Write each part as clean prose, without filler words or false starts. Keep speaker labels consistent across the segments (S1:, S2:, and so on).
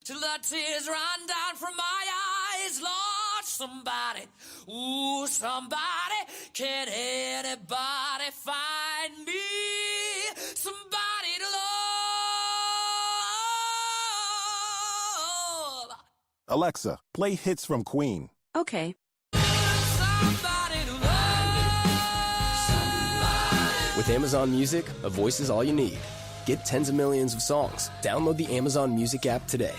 S1: till the tears run down from my eyes. Lord, somebody, ooh, somebody, can anybody find me somebody to love?
S2: Alexa, play hits from Queen.
S3: Okay.
S1: Somebody to love. Somebody.
S4: With Amazon Music, a voice is all you need. Get tens of millions of songs. Download the Amazon Music app today.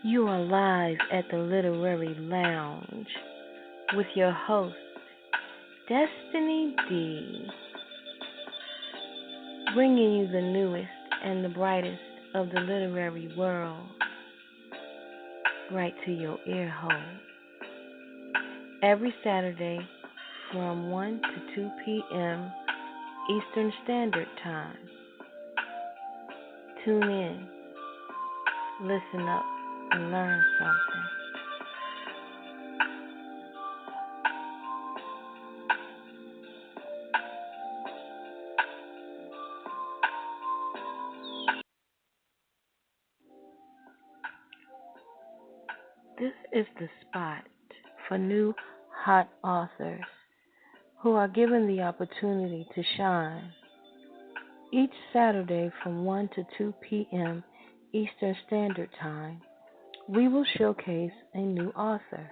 S5: You are live at the Literary Lounge with your host, Destinee D, bringing you the newest and the brightest of the literary world right to your ear hole. Every Saturday from 1 to 2 p.m. Eastern Standard Time. Tune in, listen up, and learn something. This is the spot for new hot authors who are given the opportunity to shine. Each Saturday from 1 to 2 p.m. Eastern Standard Time, we will showcase a new author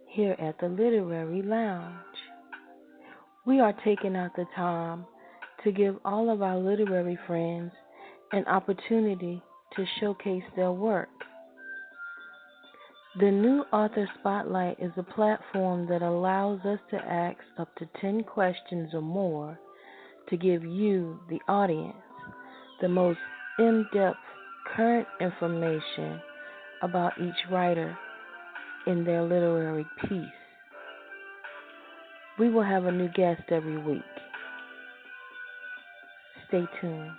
S5: here at the Literary Lounge. We are taking out the time to give all of our literary friends an opportunity to showcase their work. The new Author Spotlight is a platform that allows us to ask up to 10 questions or more to give you, the audience, the most in-depth current information about each writer in their literary piece. We will have a new guest every week. Stay tuned.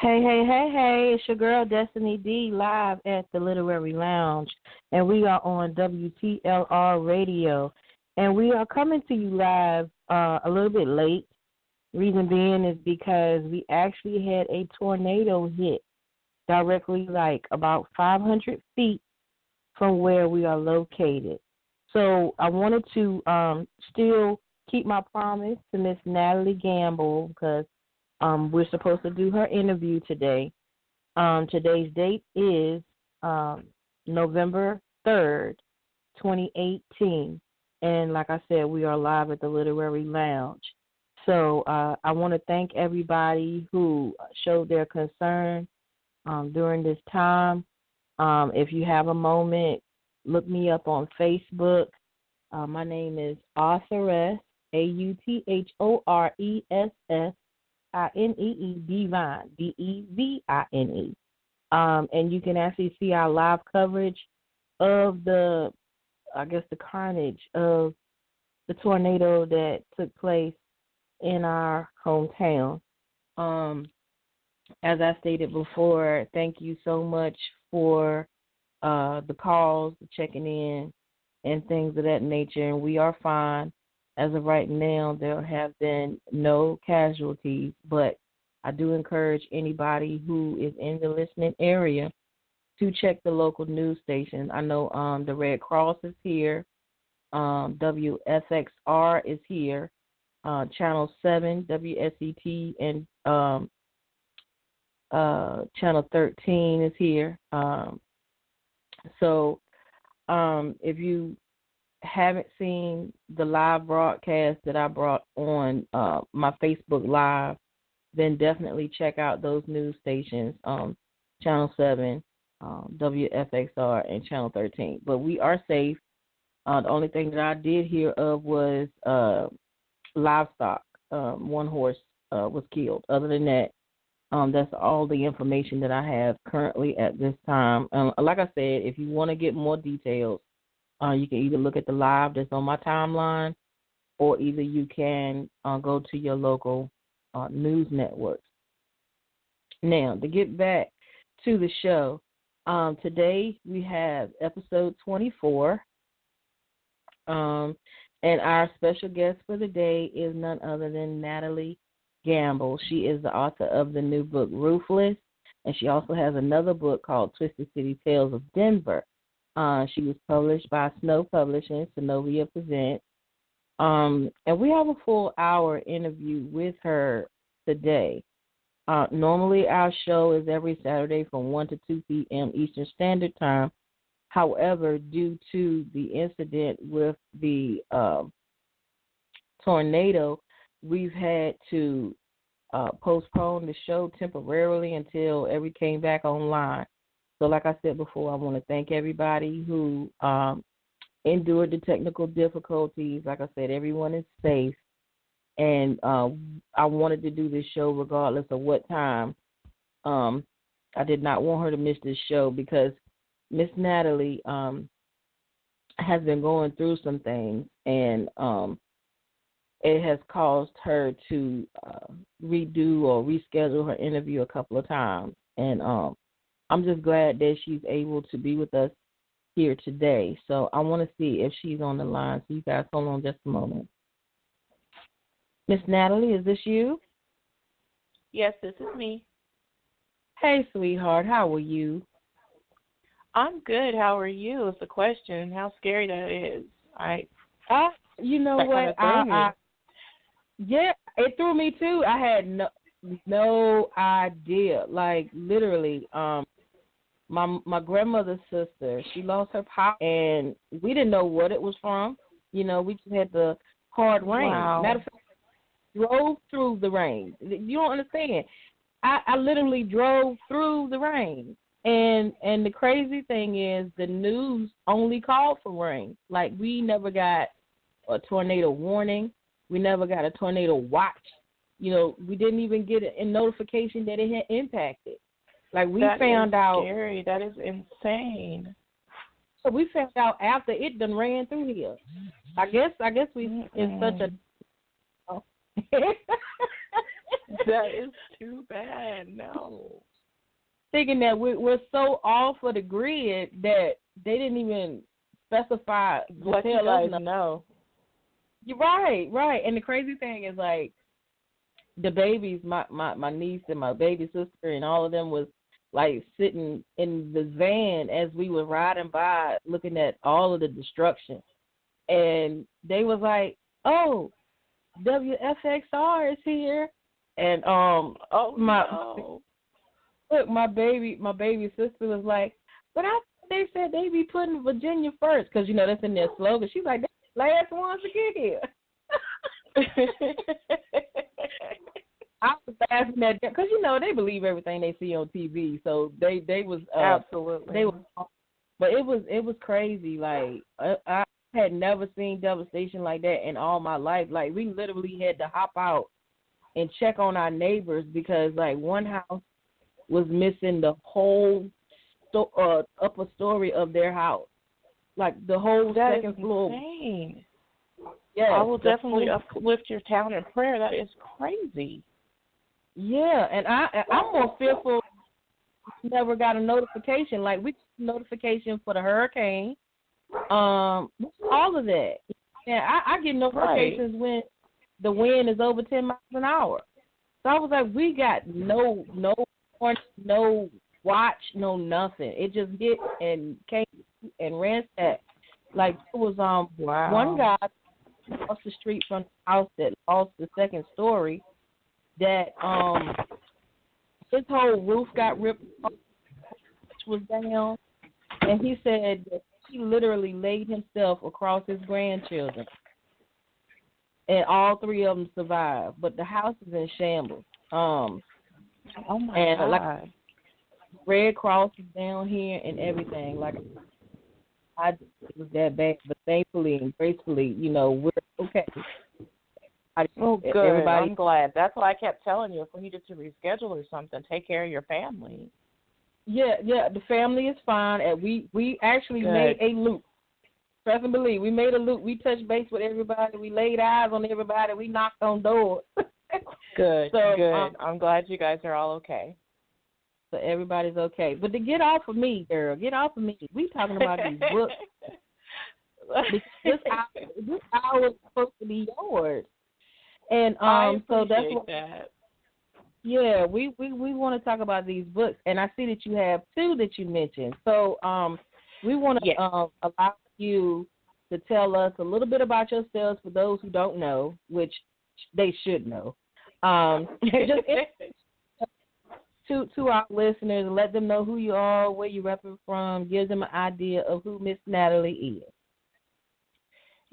S5: Hey, it's your girl Destinee D live at the Literary Lounge, and we are on WTLR radio, and we are coming to you live a little bit late. Reason being is because we actually had a tornado hit directly like about 500 feet from where we are located. So I wanted to still keep my promise to Miss Natalie Gamble because we're supposed to do her interview today. Today's date is November 3rd, 2018. And like I said, we are live at the Literary Lounge. So I want to thank everybody who showed their concern during this time. If you have a moment, look me up on Facebook. My name is Authoress, AUTHORESS. INEE Divine, DEVINE. And you can actually see our live coverage of the carnage of the tornado that took place in our hometown. As I stated before, thank you so much for the calls, the checking in, and things of that nature. And we are fine. As of right now, there have been no casualties, but I do encourage anybody who is in the listening area to check the local news station. I know the Red Cross is here, WFXR is here, Channel 7, WSET, and Channel 13 is here. So if you haven't seen the live broadcast that I brought on my Facebook Live, then definitely check out those news stations, Channel 7, WFXR, and Channel 13. But we are safe. The only thing that I did hear of was livestock. One horse was killed. Other than that, that's all the information that I have currently at this time. Like I said, if you want to get more details, you can either look at the live that's on my timeline, or either you can go to your local news networks. Now, to get back to the show, Today we have episode 24. And our special guest for the day is none other than Natalie Gamble. She is the author of the new book, Ruthless, and she also has another book called Twisted City Tales of Denver. She was published by Snow Publishing, Synovia Presents. And we have a full hour interview with her today. Normally our show is every Saturday from 1 to 2 p.m. Eastern Standard Time. However, due to the incident with the tornado, we've had to postpone the show temporarily until everything came back online. So like I said before, I want to thank everybody who endured the technical difficulties. Like I said, everyone is safe. And I wanted to do this show regardless of what time. I did not want her to miss this show because Miss Natalie has been going through some things, and it has caused her to redo or reschedule her interview a couple of times. And I'm just glad that she's able to be with us here today. So I want to see if she's on the line. So you guys hold on just a moment. Miss Natalie, is this you?
S3: Yes, this is me.
S5: Hey, sweetheart, how are you?
S3: I'm good. How are you? Is the question. How scary that is.
S5: You know
S3: that
S5: what? Yeah, it threw me too. I had no idea. Like literally, my grandmother's sister, she lost her power, and we didn't know what it was from. You know, we just had the hard rain.
S3: Wow.
S5: Matter of fact, drove through the rain. You don't understand. I literally drove through the rain. And the crazy thing is the news only called for rain. Like, we never got a tornado warning. We never got a tornado watch. You know, we didn't even get a notification that it had impacted. Like, we found out.
S3: Scary. That is insane.
S5: So we found out after it done ran through here. I guess we in such a.
S3: That is too bad. No.
S5: Thinking that we're so off of the grid that they didn't even specify
S3: what you guys know.
S5: You're right. And the crazy thing is, like, the babies, my niece and my baby sister and all of them was, like, sitting in the van as we were riding by looking at all of the destruction. And they was like, oh, WFXR is here. And my baby sister was like, but they said they be putting Virginia first because, you know, that's in their slogan. She's like, that's the last ones to get here. I was laughing at them because, you know, they believe everything they see on TV. So they was
S3: absolutely.
S5: But it was crazy. Like, I had never seen devastation like that in all my life. Like, we literally had to hop out and check on our neighbors because, like, one house was missing the whole upper story of their house, like the whole second floor.
S3: Insane.
S5: Yeah,
S3: I will definitely uplift your town in prayer. That is crazy.
S5: Yeah, and I'm more fearful. Never got a notification. Like, we got a notification for the hurricane, all of that. And I get notifications when the wind is over 10 miles an hour. So I was like, we got no watch, no nothing. It just hit and came and ransacked. Like, it was one guy across the street from the house that lost the second story that his whole roof got ripped off, which was down, and he said that he literally laid himself across his grandchildren, and all three of them survived, but the house is in shambles.
S3: Oh my God.
S5: Like, Red Cross is down here and everything. Like, it was that bad, but thankfully and gracefully, you know, we're okay.
S3: Good. I'm glad. That's what I kept telling you. If we needed to reschedule or something, take care of your family.
S5: Yeah, the family is fine. And we actually made a loop. Trust and believe. We made a loop. We touched base with everybody. We laid eyes on everybody. We knocked on doors.
S3: Good.
S5: So,
S3: good. I'm glad you guys are all okay.
S5: so everybody's okay. But to get off of me, girl, get off of me. We talking about these books. This hour is supposed to be yours. And so that's what
S3: that.
S5: Yeah, we want to talk about these books, and I see that you have two that you mentioned. So we want to allow you to tell us a little bit about yourselves for those who don't know, which they should know. Just to our listeners, and let them know who you are, where you're repping from, give them an idea of who Miss Natalie is.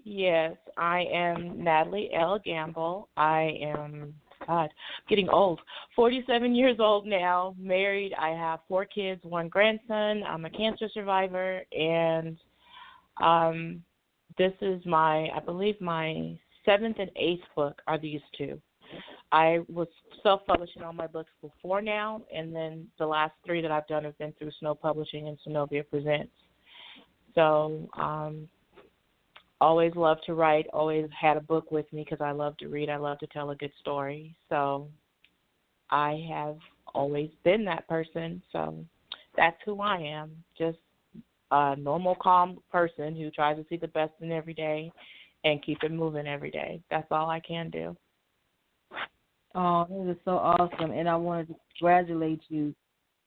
S3: Yes, I am Natalie L. Gamble. I am, getting old, 47 years old now, married. I have 4 kids, 1 grandson. I'm a cancer survivor, and this is I believe my 7th and 8th book are these 2. I was self-publishing all my books before now, and then the last 3 that I've done have been through Snow Publishing and Synovia Presents. So, always loved to write, always had a book with me because I love to read. I love to tell a good story. So I have always been that person. So that's who I am, just a normal, calm person who tries to see the best in every day and keep it moving every day. That's all I can do.
S5: Oh, that is so awesome. And I wanted to congratulate you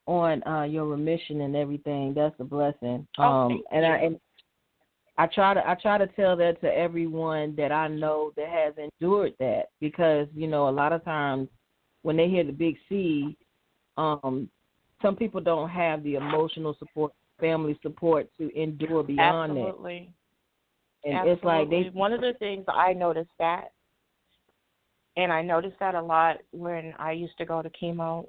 S5: on your remission and everything. That's a blessing. I try to tell that to everyone that I know that has endured that, because, a lot of times when they hear the big C, some people don't have the emotional support, family support to endure beyond
S3: Absolutely.
S5: that. And
S3: Absolutely.
S5: it's like
S3: one of the things I noticed that, and I noticed that a lot when I used to go to chemo,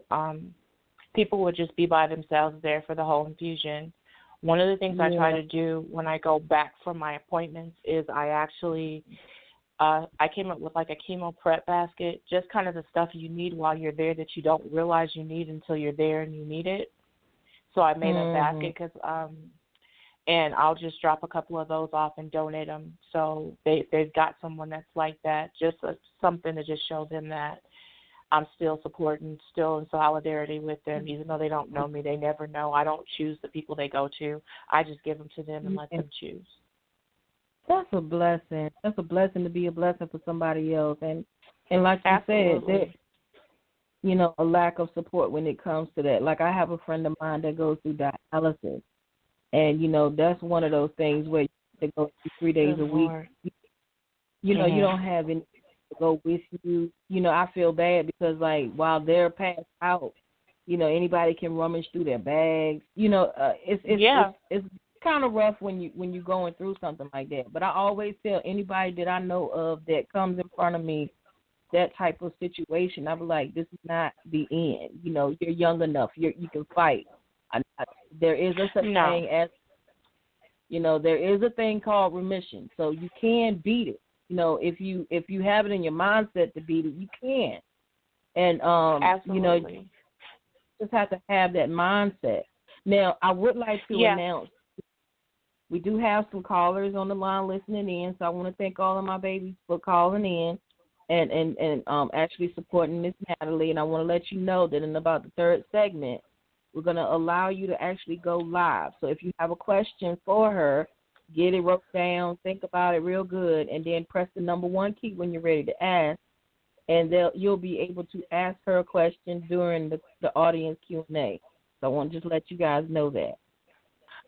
S3: people would just be by themselves there for the whole infusion. One of the things I try to do when I go back for my appointments is I actually, I came up with like a chemo prep basket, just kind of the stuff you need while you're there that you don't realize you need until you're there and you need it. So I made a basket and I'll just drop a couple of those off and donate them. So they've got someone that's like that, just something to just show them that I'm still supporting, still in solidarity with them, even though they don't know me. They never know. I don't choose the people they go to. I just give them to them and let them choose.
S5: That's a blessing. That's a blessing to be a blessing for somebody else. And like you
S3: Absolutely.
S5: said, a lack of support when it comes to that. Like I have a friend of mine that goes through dialysis. And, that's one of those things where you have to go 3 days a week. You don't have any to go with you. I feel bad because, like, while they're passed out, anybody can rummage through their bags. It's kind of rough when you're going through something like that. But I always tell anybody that I know of that comes in front of me, that type of situation, I be like, this is not the end. You're young enough. You can fight. There is a such thing as, there is a thing called remission. So you can beat it. If you have it in your mindset to beat it, you can. And
S3: Absolutely.
S5: just have to have that mindset. Now, I would like to announce we do have some callers on the line listening in, so I want to thank all of my babies for calling in and actually supporting Miss Natalie. And I want to let you know that in about the 3rd segment, we're going to allow you to actually go live. So if you have a question for her, get it wrote down, think about it real good, and then press the number 1 key when you're ready to ask, and you'll be able to ask her a question during the audience Q&A. So I want to just let you guys know that.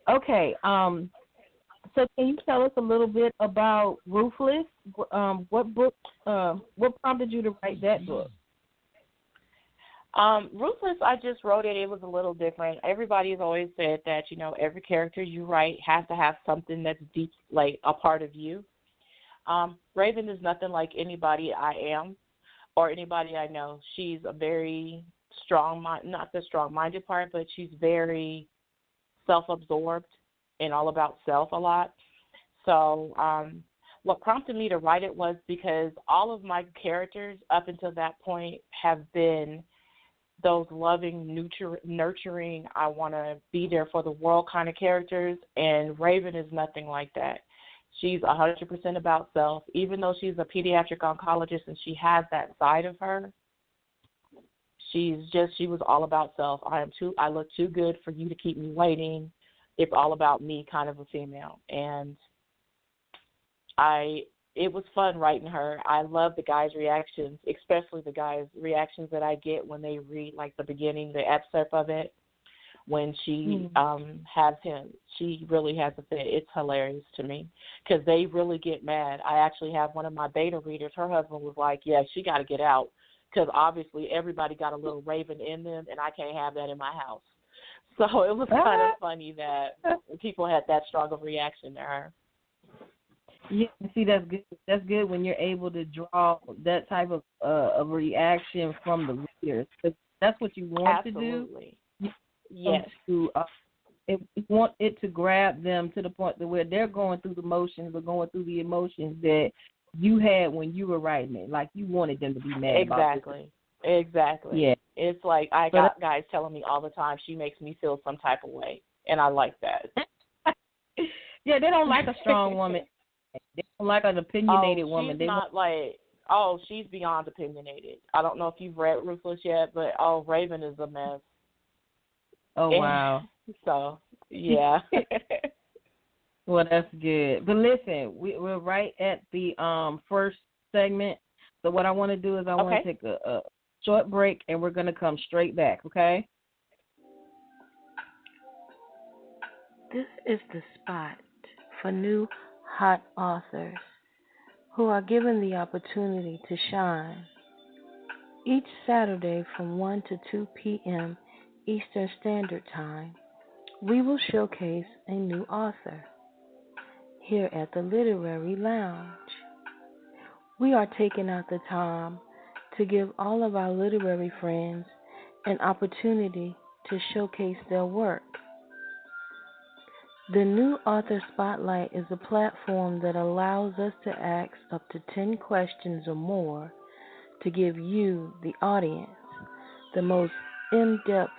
S5: Okay, so can you tell us a little bit about Ruthless? What prompted you to write that book?
S3: Ruthless, I just wrote it. It was a little different. Everybody's always said that, every character you write has to have something that's deep, like a part of you. Raven is nothing like anybody I am or anybody I know. She's a very not the strong-minded part, but she's very self-absorbed and all about self a lot. So what prompted me to write it was because all of my characters up until that point have been those loving, nurturing, I want to be there for the world kind of characters, and Raven is nothing like that. She's 100% about self. Even though she's a pediatric oncologist and she has that side of her, She was all about self. I look too good for you to keep me waiting. It's all about me, kind of a female. And it was fun writing her. I love the guys' reactions, especially the guys' reactions that I get when they read like the beginning, the excerpt of it. When she has him, she really has a fit. It's hilarious to me because they really get mad. I actually have one of my beta readers. Her husband was like, "Yeah, she got to get out because obviously everybody got a little Raven in them, and I can't have that in my house." So it was kind of funny that people had that strong of reaction to her.
S5: Yeah, see, that's good. That's good when you're able to draw that type of reaction from the readers. 'Cause that's what you want
S3: Absolutely.
S5: to do.
S3: Yes.
S5: You want it to grab them to the point that where they're going through the motions or going through the emotions that you had when you were writing it. Like you wanted them to be mad about it.
S3: Exactly.
S5: Yeah.
S3: It's like I got guys telling me all the time she makes me feel some type of way, and I like that.
S5: Yeah, they don't like a strong woman. They don't like an opinionated woman.
S3: She's she's beyond opinionated. I don't know if you've read Ruthless yet, but Raven is a mess.
S5: Oh, wow.
S3: So, yeah.
S5: Well, that's good. But listen, we're right at the first segment. So what I want to do is I want to take a short break, and we're going to come straight back, okay?
S6: This is the spot for new hot authors who are given the opportunity to shine. Each Saturday from 1 to 2 p.m. Eastern Standard Time, we will showcase a new author here at the Literary Lounge. We are taking out the time to give all of our literary friends an opportunity to showcase their work. The New Author Spotlight is a platform that allows us to ask up to 10 questions or more to give you, the audience, the most in-depth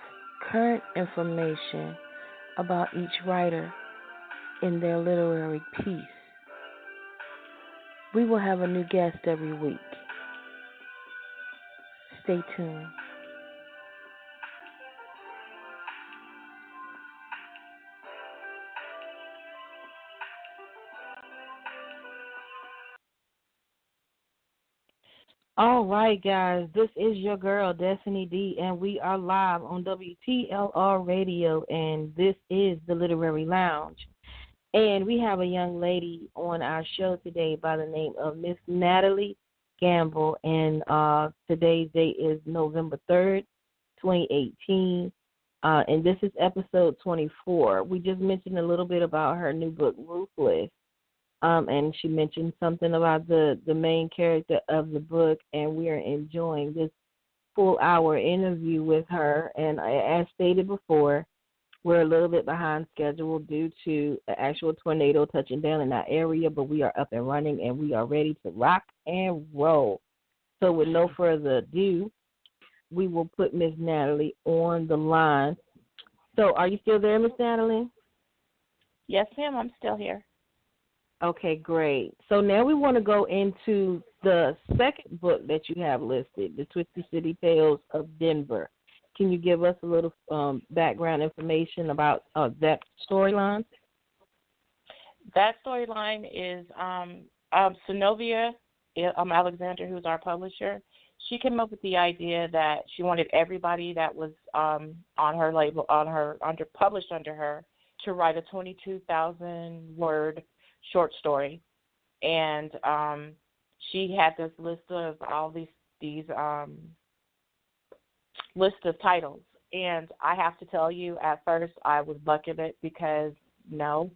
S6: current information about each writer in their literary piece. We will have a new guest every week. Stay tuned.
S5: All right, guys, this is your girl, Destinee D, and we are live on WTLR Radio, and this is the Literary Lounge. And we have a young lady on our show today by the name of Miss Natalie Gamble, and today's date is November 3rd, 2018, and this is episode 24. We just mentioned a little bit about her new book, Ruthless. And she mentioned something about the main character of the book, and we are enjoying this full-hour interview with her. And as stated before, we're a little bit behind schedule due to an actual tornado touching down in our area, but we are up and running, and we are ready to rock and roll. So with no further ado, we will put Miss Natalie on the line. So are you still there, Miss Natalie?
S3: Yes, ma'am, I'm still here.
S5: Okay, great. So now we want to go into the second book that you have listed, The Twisty City Tales of Denver. Can you give us a little background information about that storyline?
S3: That storyline is Synovia Alexander, who's our publisher. She came up with the idea that she wanted everybody that was on her label, published under her, to write a 22,000-word short story, and she had this list of all these list of titles. And I have to tell you, at first I was bucking it because no,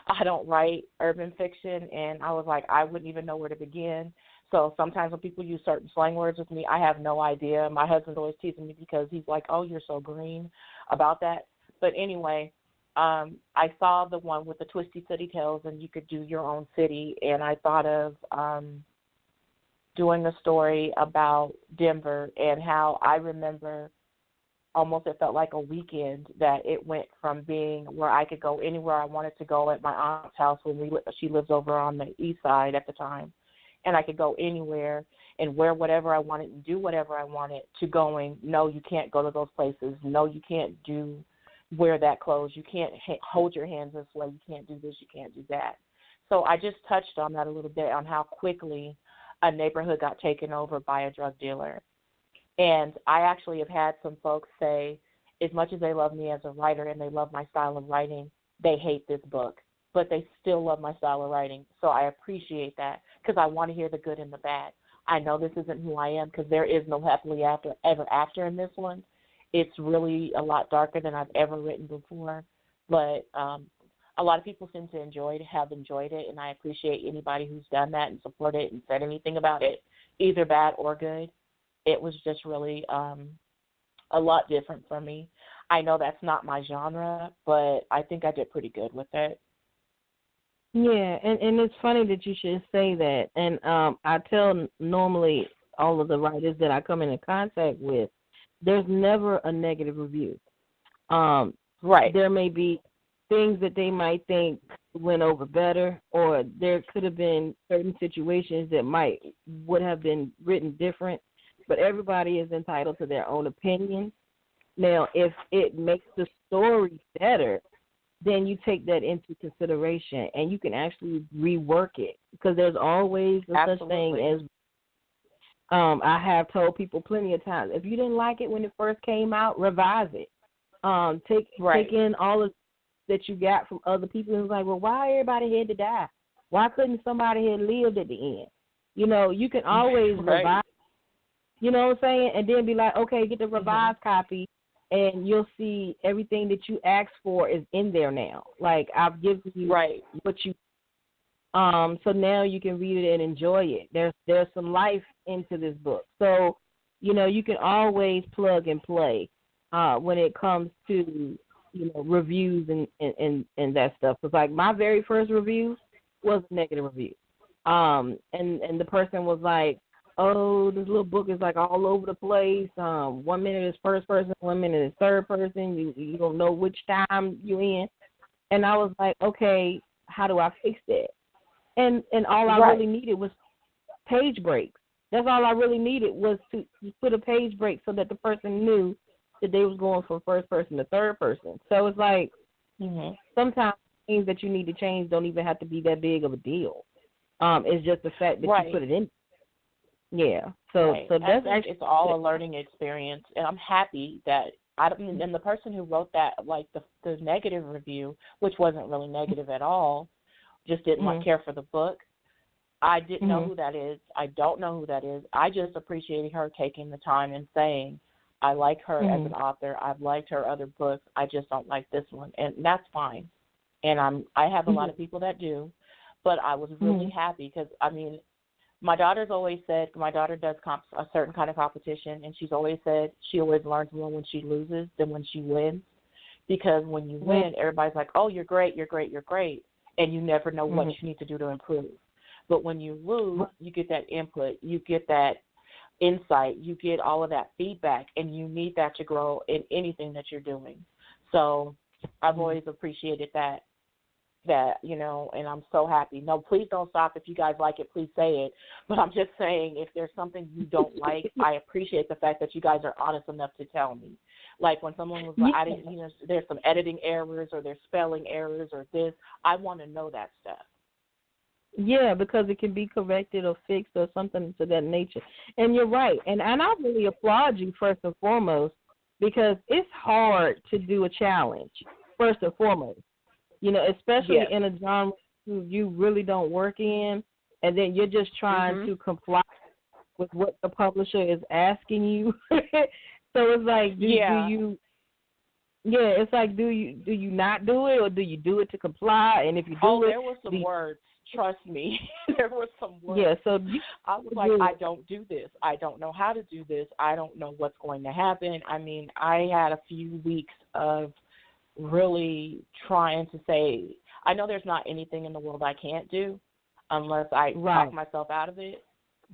S3: I don't write urban fiction, and I was like, I wouldn't even know where to begin. So sometimes when people use certain slang words with me, I have no idea. My husband's always teasing me because he's like, oh, you're so green about that. But anyway, I saw the one with the Twisty City Tales, and you could do your own city, and I thought of doing a story about Denver and how I remember almost it felt like a weekend that it went from being where I could go anywhere I wanted to go at my aunt's house when she lives over on the east side at the time, and I could go anywhere and wear whatever I wanted and do whatever I wanted, to going, no, you can't go to those places. No, you can't wear that clothes. You can't hold your hands this way. You can't do this. You can't do that. So I just touched on that a little bit, on how quickly a neighborhood got taken over by a drug dealer. And I actually have had some folks say, as much as they love me as a writer and they love my style of writing, they hate this book, but they still love my style of writing. So I appreciate that, because I want to hear the good and the bad. I know this isn't who I am, because there is no happily ever after in this one. It's really a lot darker than I've ever written before. But a lot of people seem to have enjoyed it, and I appreciate anybody who's done that and supported it and said anything about it, either bad or good. It was just really a lot different for me. I know that's not my genre, but I think I did pretty good with it.
S5: Yeah, and it's funny that you should say that. And I tell normally all of the writers that I come into contact with, there's never a negative review.
S3: Right.
S5: There may be things that they might think went over better, or there could have been certain situations that would have been written different, but everybody is entitled to their own opinion. Now, if it makes the story better, then you take that into consideration and you can actually rework it, because there's always such thing as I have told people plenty of times, if you didn't like it when it first came out, revise it. Take in all of that you got from other people. And it's like, well, why everybody had to die? Why couldn't somebody have lived at the end? You know, you can always revise. You know what I'm saying? And then be like, okay, get the revised copy, and you'll see everything that you asked for is in there now. Like, I've given you what you so now you can read it and enjoy it. There's some life into this book. So, you know, you can always plug and play when it comes to, you know, reviews and that stuff. Because, like, my very first review was a negative review. And the person was like, oh, this little book is like all over the place. 1 minute is first person, 1 minute is third person. You don't know which time you're in. And I was like, okay, how do I fix that? And all I really needed was page breaks. That's all I really needed, was to put a page break so that the person knew that they was going from first person to third person. So it's like sometimes things that you need to change don't even have to be that big of a deal. It's just the fact that you put it in. Yeah. So that's actually,
S3: it's all a learning experience, and I'm happy that and the person who wrote that, like the negative review, which wasn't really negative at all, just didn't care for the book. I didn't know who that is. I don't know who that is. I just appreciated her taking the time and saying, I like her as an author. I've liked her other books. I just don't like this one, and that's fine. And I have a lot of people that do, but I was really happy because, I mean, my daughter's always said, my daughter does a certain kind of competition, and she's always said she always learns more when she loses than when she wins, because when you win, everybody's like, oh, you're great, you're great, you're great, and you never know what you need to do to improve. But when you lose, you get that input, you get that insight, you get all of that feedback, and you need that to grow in anything that you're doing. So I've always appreciated that, you know, and I'm so happy. No, please don't stop. If you guys like it, please say it. But I'm just saying, if there's something you don't like, I appreciate the fact that you guys are honest enough to tell me. Like when someone was like, I didn't, you know, there's some editing errors or there's spelling errors or this, I want to know that stuff.
S5: Yeah, because it can be corrected or fixed or something to that nature. And you're right. And I really applaud you first and foremost, because it's hard to do a challenge, first and foremost. You know, especially in a genre you really don't work in, and then you're just trying to comply with what the publisher is asking you. So it's like, do you not do it, or do you do it to comply? And if you do
S3: there were some words. Trust me, there were some words.
S5: Yeah, so
S3: I was like, I don't do this. I don't know how to do this. I don't know what's going to happen. I mean, I had a few weeks of really trying to say, I know there's not anything in the world I can't do unless I talk myself out of it,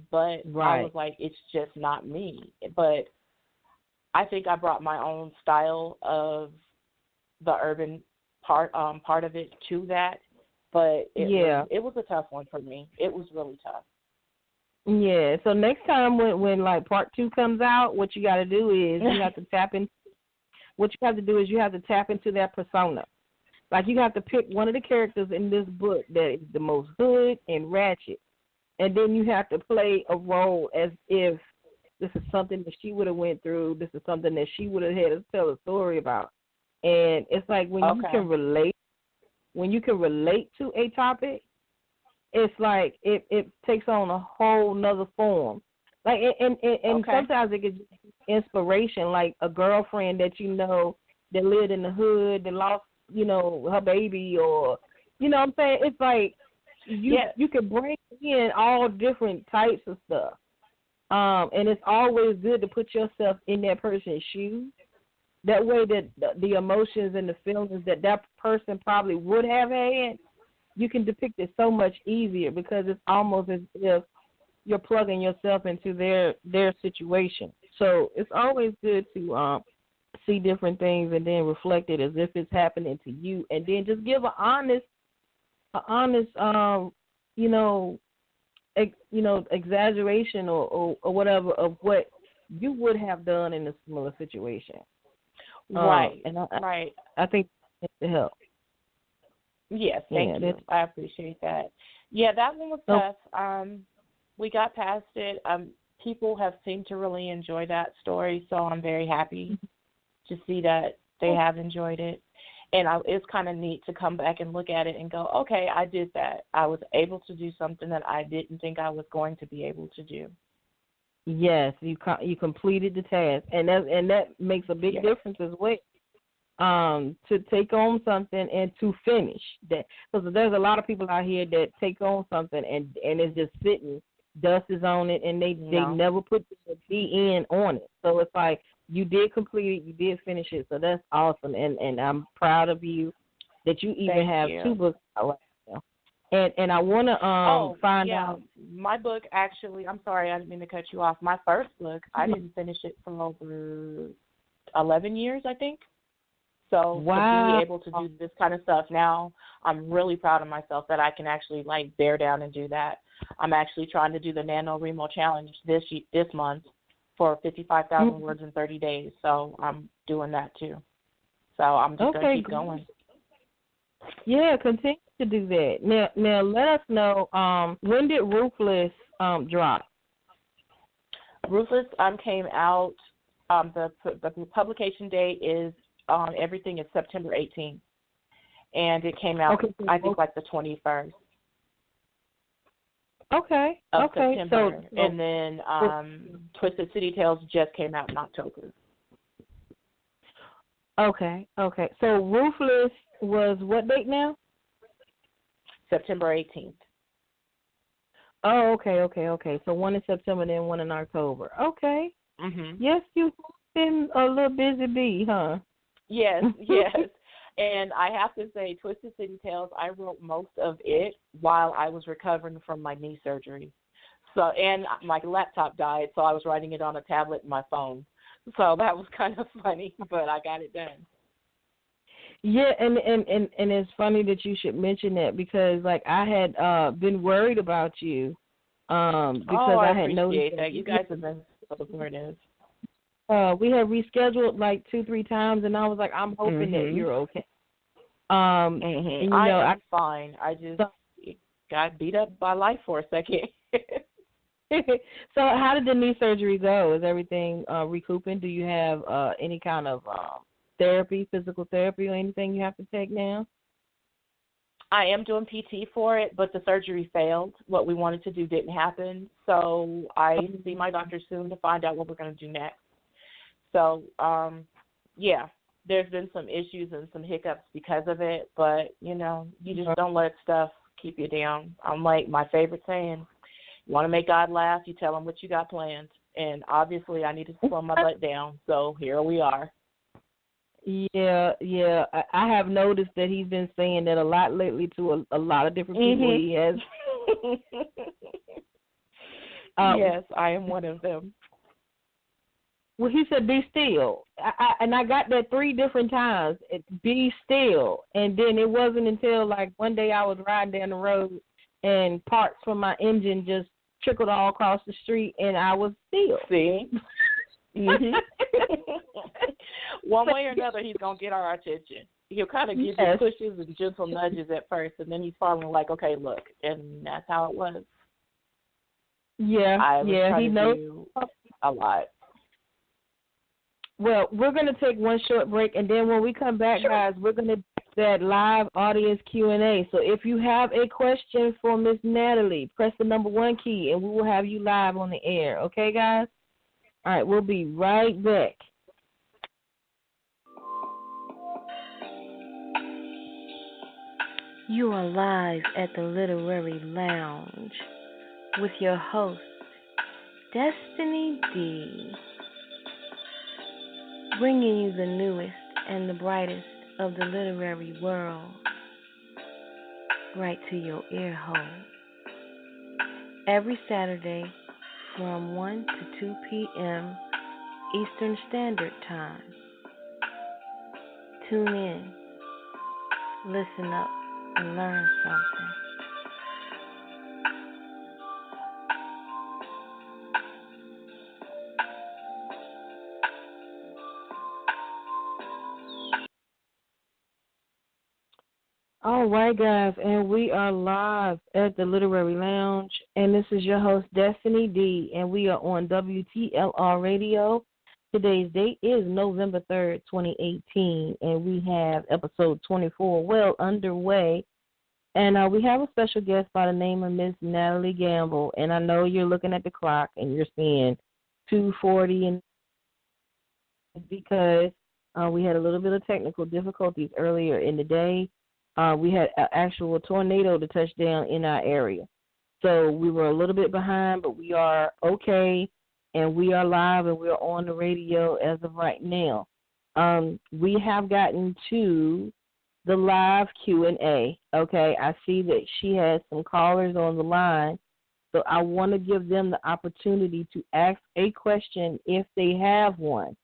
S3: but I was like, it's just not me. But I think I brought my own style of the urban part of it to that, but it was a tough one for me. It was really tough.
S5: Yeah. So next time when like part 2 comes out, what you got to do is you have to tap in. What you have to do is you have to tap into that persona. Like you have to pick one of the characters in this book that is the most hood and ratchet, and then you have to play a role as if this is something that she would have went through. This is something that she would have had to tell a story about. And it's like when you can relate to a topic, it's like it takes on a whole nother form. Like and sometimes it gets inspiration, like a girlfriend that you know that lived in the hood that lost, her baby, or what I'm saying. It's like you can bring in all different types of stuff. And it's always good to put yourself in that person's shoes. That way that the emotions and the feelings that person probably would have had, you can depict it so much easier because it's almost as if you're plugging yourself into their situation. So it's always good to see different things and then reflect it as if it's happening to you, and then just give an honest exaggeration or whatever of what you would have done in a similar situation.
S3: Right.
S5: Right. I think it's to help.
S3: Yes, thank you. I appreciate that. Yeah, that one was tough. We got past it. People have seemed to really enjoy that story, so I'm very happy to see that they have enjoyed it. And it's kind of neat to come back and look at it and go, okay, I did that. I was able to do something that I didn't think I was going to be able to do.
S5: Yes, you completed the task, and that makes a big difference as well. To take on something and to finish that, because there's a lot of people out here that take on something and it's just sitting, dust is on it, and they never put the end on it. So it's like you did complete it, you did finish it, so that's awesome, and I'm proud of you that you even have 2 books out right now. And I want to find out.
S3: My book, actually, I'm sorry, I didn't mean to cut you off. My first book, I didn't finish it for over 11 years, I think. So to be able to do this kind of stuff now, I'm really proud of myself that I can actually bear down and do that. I'm actually trying to do the NaNoWriMo challenge this month for 55,000 words in 30 days. So I'm doing that too. So I'm just going to keep going.
S5: Yeah, continue to do that. Now let us know, when did Ruthless drop?
S3: Ruthless came out. The publication date is everything is September 18th, and it came out I think the 21st.
S5: Okay.
S3: Of September, and then Twisted City Tales just came out in October.
S5: Okay. So Ruthless was what date now?
S3: September 18th.
S5: Oh, okay. So one in September, then one in October. Okay.
S3: Mm-hmm.
S5: Yes, you've been a little busy bee, huh?
S3: Yes. And I have to say, Twisted City Tales, I wrote most of it while I was recovering from my knee surgery. So, and my laptop died, so I was writing it on a tablet and my phone. So that was kind of funny, but I got it done.
S5: Yeah, and it's funny that you should mention that because I had been worried about you because I had noticed
S3: that. You guys have been so supportive.
S5: We had rescheduled 2-3 times, and I was like, I'm hoping that you're okay. And,
S3: I am fine. I just got beat up by life for a second.
S5: So how did the knee surgery go? Is everything recouping? Do you have any kind of therapy, physical therapy, or anything you have to take now?
S3: I am doing PT for it, but the surgery failed. What we wanted to do didn't happen. So I see my doctor soon to find out what we're going to do next. So, there's been some issues and some hiccups because of it, but, you just don't let stuff keep you down. I'm my favorite saying, you want to make God laugh, you tell him what you got planned. And obviously I needed to slow my butt down, so here we are.
S5: Yeah. I have noticed that he's been saying that a lot lately to a lot of different people he has.
S3: Yes, I am one of them.
S5: Well, he said, be still. I got that 3 different times. Be still. And then it wasn't until one day I was riding down the road and parts from my engine just trickled all across the street, and I was still.
S3: See? Mm-hmm. One way or another, he's going to get our attention. He'll kind of give you pushes and gentle nudges at first, and then he's finally like, okay, look. And that's how it was.
S5: Yeah, he knows
S3: a lot.
S5: Well, we're going to take one short break, and then when we come back, guys, we're going to do that live audience Q&A. So if you have a question for Miss Natalie, press the number 1 key, and we will have you live on the air. Okay, guys? All right, we'll be right back.
S6: You are live at the Literary Lounge with your host, Destinee D, bringing you the newest and the brightest of the literary world right to your ear hole. Every Saturday from 1 to 2 p.m. Eastern Standard Time. Tune in, listen up, and learn something.
S5: All right, guys, and we are live at the Literary Lounge, and this is your host, Destinee D, and we are on WTLR Radio. Today's date is November 3rd, 2018, and we have episode 24 well underway, and we have a special guest by the name of Miss Natalie Gamble, and I know you're looking at the clock, and you're seeing 2:40, and because we had a little bit of technical difficulties earlier in the day. We had an actual tornado to touch down in our area. So we were a little bit behind, but we are okay, and we are live, and we are on the radio as of right now. We have gotten to the live Q&A, okay? I see that she has some callers on the line, so I want to give them the opportunity to ask a question if they have one.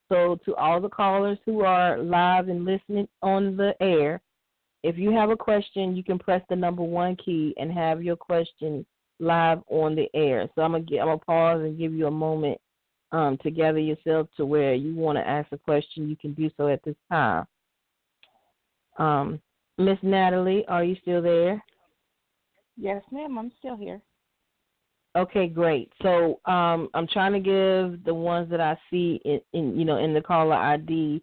S5: So to all the callers who are live and listening on the air, if you have a question, you can press the number 1 key and have your question live on the air. So I'm gonna pause and give you a moment to gather yourself to where you want to ask a question. You can do so at this time. Miss Natalie, are you still there?
S3: Yes, ma'am. I'm still here.
S5: Okay, great. So I'm trying to give the ones that I see in the caller ID.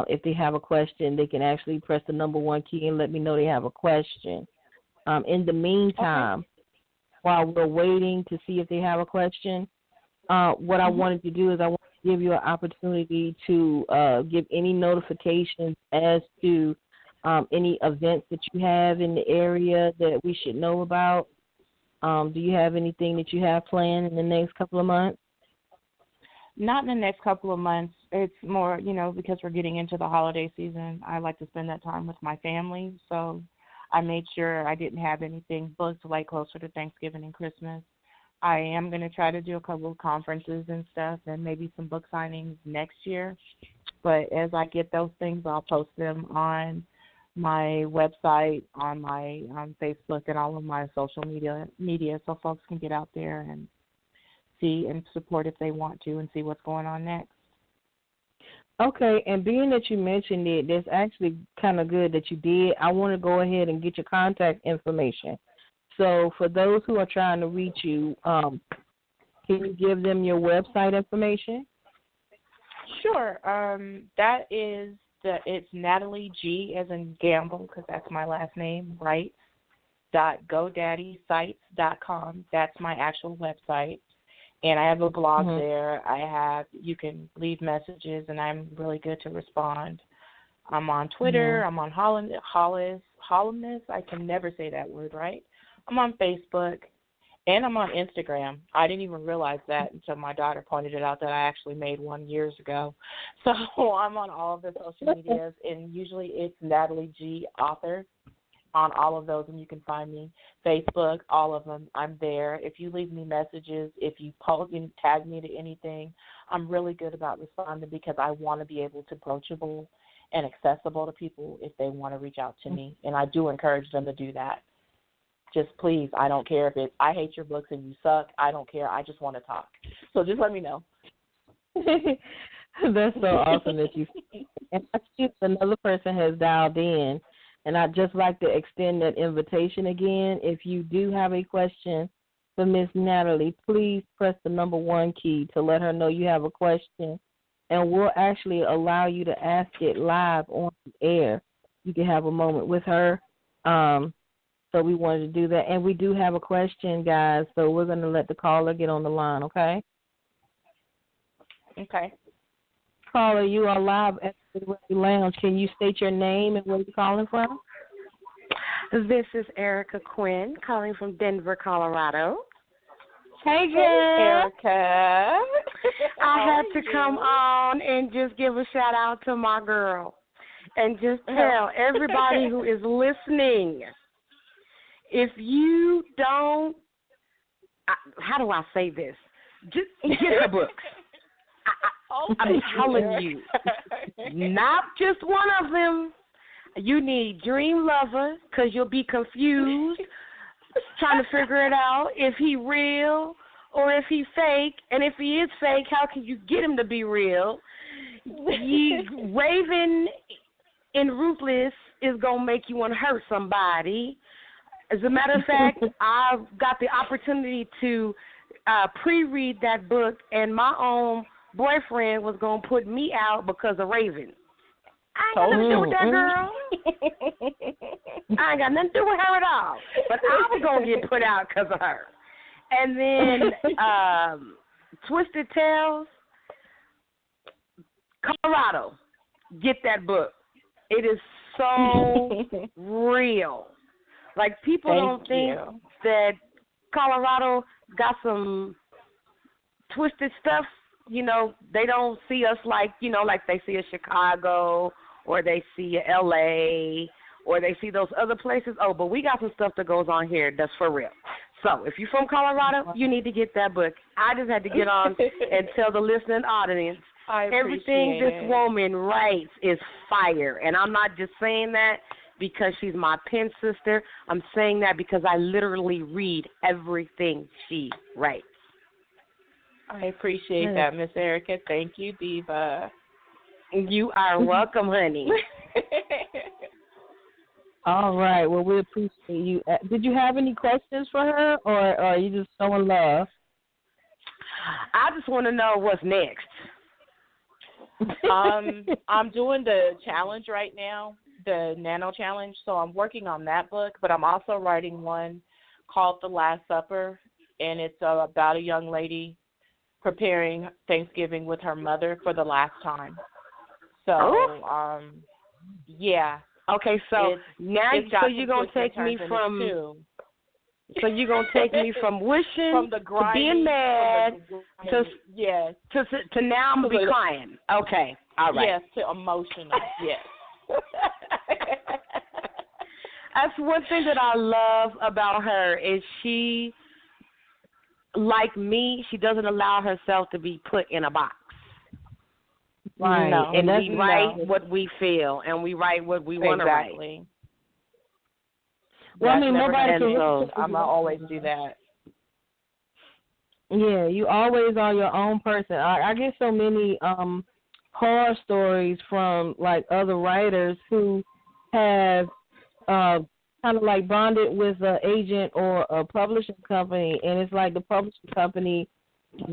S5: If they have a question, they can actually press the number 1 key and let me know they have a question. In the meantime, while we're waiting to see if they have a question, what I wanted to do is I want to give you an opportunity to give any notifications as to any events that you have in the area that we should know about. Do you have anything that you have planned in the next couple of months?
S3: Not in the next couple of months. It's more, because we're getting into the holiday season, I like to spend that time with my family. So I made sure I didn't have anything booked like closer to Thanksgiving and Christmas. I am going to try to do a couple of conferences and stuff and maybe some book signings next year. But as I get those things, I'll post them on my website, on my Facebook, and all of my social media so folks can get out there and see and support if they want to and see what's going on next.
S5: Okay, and being that you mentioned it, that's actually kind of good that you did. I want to go ahead and get your contact information. So for those who are trying to reach you, can you give them your website information?
S3: Sure. That is it's Natalie G as in Gamble, because that's my last name, right? .godaddysite.com. That's my actual website. And I have a blog there. You can leave messages, and I'm really good to respond. I'm on Twitter. I'm on Hollis. I can never say that word right. I'm on Facebook, and I'm on Instagram. I didn't even realize that until my daughter pointed it out that I actually made one years ago. So I'm on all of the social medias, and usually it's Natalie G. Author on all of those, and you can find me. Facebook, all of them, I'm there. If you leave me messages, if you post and tag me to anything, I'm really good about responding because I want to be able to approachable and accessible to people if they want to reach out to me, and I do encourage them to do that. Just please, I don't care if it's, I hate your books and you suck. I don't care. I just want to talk. So just let me know.
S5: That's so awesome that you. And I see another person has dialed in, and I'd just like to extend that invitation again. If you do have a question for Miss Natalie, please press the number 1 key to let her know you have a question, and we'll actually allow you to ask it live on the air. You can have a moment with her. So we wanted to do that, and we do have a question, guys. So we're going to let the caller get on the line, okay?
S3: Okay.
S5: Caller, you are live at the Lounge. Can you state your name and where you're calling from?
S7: This is Erica Quinn calling from Denver, Colorado.
S5: Hey,
S3: Hey,
S5: girl.
S3: Erica.
S7: I had to come on and just give a shout out to my girl and just tell everybody who is listening, if you don't, how do I say this? Just get her books. I'm telling you, not just one of them. You need Dream Lover because you'll be confused trying to figure it out if he real or if he fake. And if he is fake, how can you get him to be real? Raven in Ruthless is going to make you want to hurt somebody. As a matter of fact, I've got the opportunity to pre-read that book, and my own boyfriend was going to put me out because of Raven. I ain't got nothing to do with that girl. I ain't got nothing to do with her at all. But I was going to get put out because of her. And then Twisted Tales, Colorado, get that book. It is so real. Like, people don't think that Colorado got some twisted stuff. You know, they don't see us like, you know, like they see a Chicago or they see a L.A. or they see those other places. Oh, but we got some stuff that goes on here that's for real. So if you're from Colorado, you need to get that book. I just had to get on and tell the listening audience, everything this woman writes is fire. And I'm not just saying that because she's my pen sister. I'm saying that because I literally read everything she writes.
S3: I appreciate that, Miss Erica. Thank you, Diva.
S7: You are welcome, honey.
S5: All right. Well, we appreciate you. Did you have any questions for her, or are you just showing love?
S7: I just want to know what's next.
S3: I'm doing the challenge right now, the Nano Challenge, so I'm working on that book, but I'm also writing one called The Last Supper, and it's about a young lady preparing Thanksgiving with her mother for the last time. So, yeah.
S7: Okay, so now you're gonna take me from. So you're gonna take me from wishing
S3: from the grinding,
S7: to being mad to now I'm gonna be crying. Okay, all right.
S3: Yes, to emotional. Yes.
S7: That's one thing that I love about her is she, like me, she doesn't allow herself to be put in a box.
S5: Right.
S7: No, and we write what we feel, and we write what we want to write.
S3: Exactly.
S5: Well, I mean, nobody can.
S3: So I'm gonna always do that.
S5: Yeah, you always are your own person. I get so many horror stories from like other writers who have kind of like bonded with an agent or a publishing company, and it's like the publishing company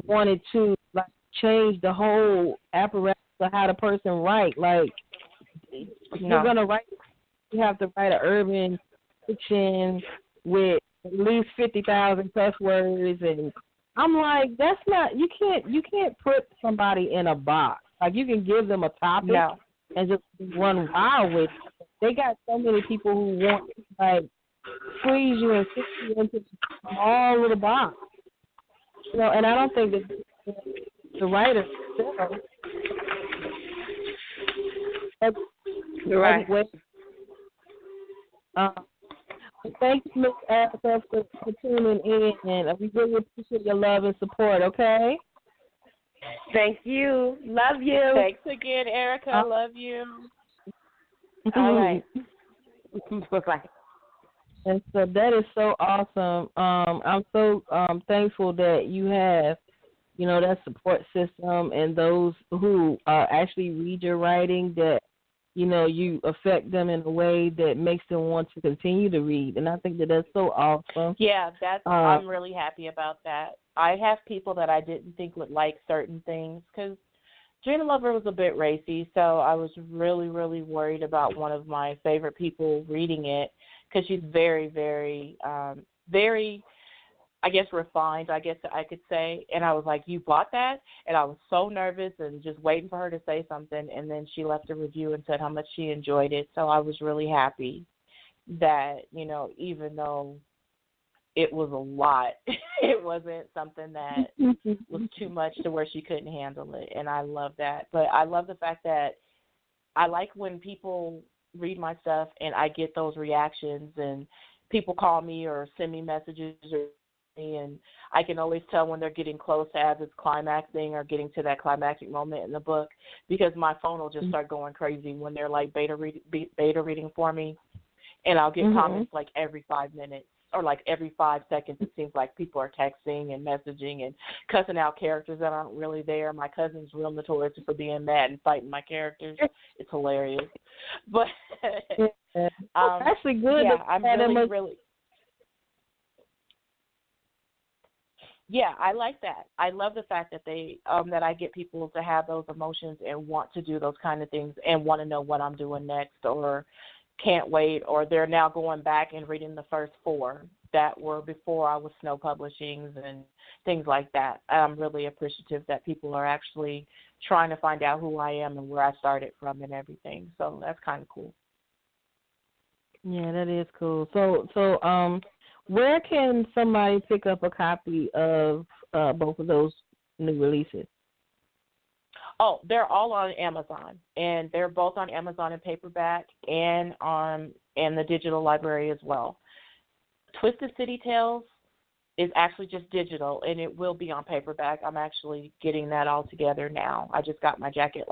S5: wanted to like change the whole apparatus of how the person write. Like, you're gonna write, you have to write an urban fiction with at least 50,000 cuss words, and I'm like, that's not. You can't put somebody in a box. Like, you can give them a topic and just run wild with it. They got so many people who want to, like, squeeze you and fit you into a small little box. You know, and I don't think that the writer.
S7: Right.
S5: Thank you, Ms. Erica, for tuning in, and we really appreciate your love and support, okay?
S7: Thank you. Love you.
S3: Thanks again, Erica. Love you. All right.
S7: Bye-bye.
S5: And so that is so awesome. I'm so thankful that you have, that support system and those who actually read your writing, that, you affect them in a way that makes them want to continue to read. And I think that that's so awesome.
S3: Yeah, I'm really happy about that. I have people that I didn't think would like certain things because Dream Lover was a bit racy, so I was really, really worried about one of my favorite people reading it because she's very, very, very, I guess, refined, I guess I could say. And I was like, you bought that? And I was so nervous and just waiting for her to say something. And then she left a review and said how much she enjoyed it. So I was really happy that, even though it was a lot, it wasn't something that was too much to where she couldn't handle it. And I love that. But I love the fact that I like when people read my stuff and I get those reactions and people call me or send me messages and I can always tell when they're getting close to as it's climaxing or getting to that climactic moment in the book because my phone will just start going crazy when they're like beta reading for me. And I'll get comments like every 5 minutes or like every 5 seconds. It seems like people are texting and messaging and cussing out characters that aren't really there. My cousin's real notorious for being mad and fighting my characters. It's hilarious. But
S5: actually good.
S3: Yeah, I'm really. Yeah, I like that. I love the fact that that I get people to have those emotions and want to do those kind of things and want to know what I'm doing next or can't wait, or they're now going back and reading the first 4 that were before I was Snow Publishings and things like that. I'm really appreciative that people are actually trying to find out who I am and where I started from and everything. So that's kind of cool.
S5: Yeah, that is cool. So, where can somebody pick up a copy of both of those new releases?
S3: Oh, they're all on Amazon, and they're both on Amazon in paperback and the digital library as well. Twisted City Tales is actually just digital, and it will be on paperback. I'm actually getting that all together now. I just got my jacket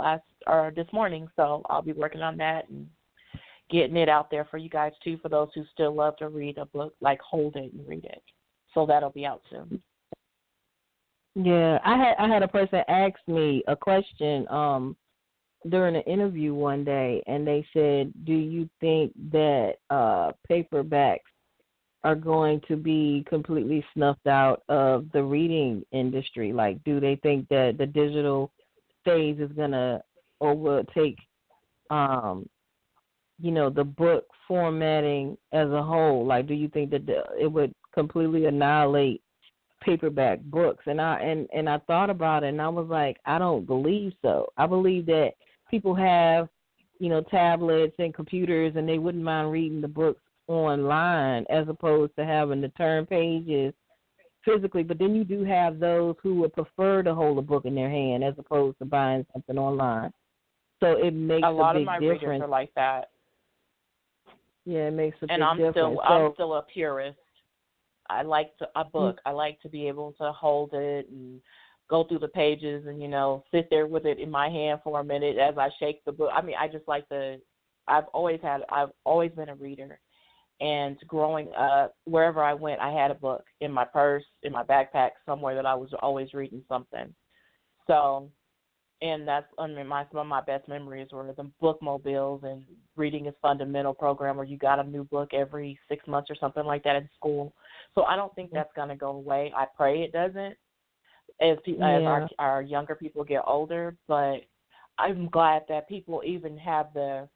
S3: this morning, so I'll be working on that and getting it out there for you guys too, for those who still love to read a book, like hold it and read it. So that'll be out soon.
S5: Yeah, I had a person ask me a question during an interview one day, and they said, do you think that paperbacks are going to be completely snuffed out of the reading industry? Like, do they think that the digital phase is going to overtake, the book formatting as a whole? Like, do you think that it would completely annihilate paperback books? And I thought about it, and I was like, I don't believe so. I believe that people have, tablets and computers, and they wouldn't mind reading the books online as opposed to having to turn pages physically. But then you do have those who would prefer to hold a book in their hand as opposed to buying something online. So it makes
S3: a lot
S5: big
S3: of my
S5: difference.
S3: readers are like that.
S5: Yeah, it makes a big
S3: difference.
S5: And
S3: I'm still a purist. I like a book. I like to be able to hold it and go through the pages and, sit there with it in my hand for a minute as I shake the book. I mean, I just like I've always been a reader. And growing up, wherever I went, I had a book in my purse, in my backpack, somewhere that I was always reading something. So, and that's, some of my best memories were the bookmobiles and Reading is Fundamental program where you got a new book every 6 months or something like that in school. So I don't think that's going to go away. I pray it doesn't as our younger people get older. But I'm glad that people even have the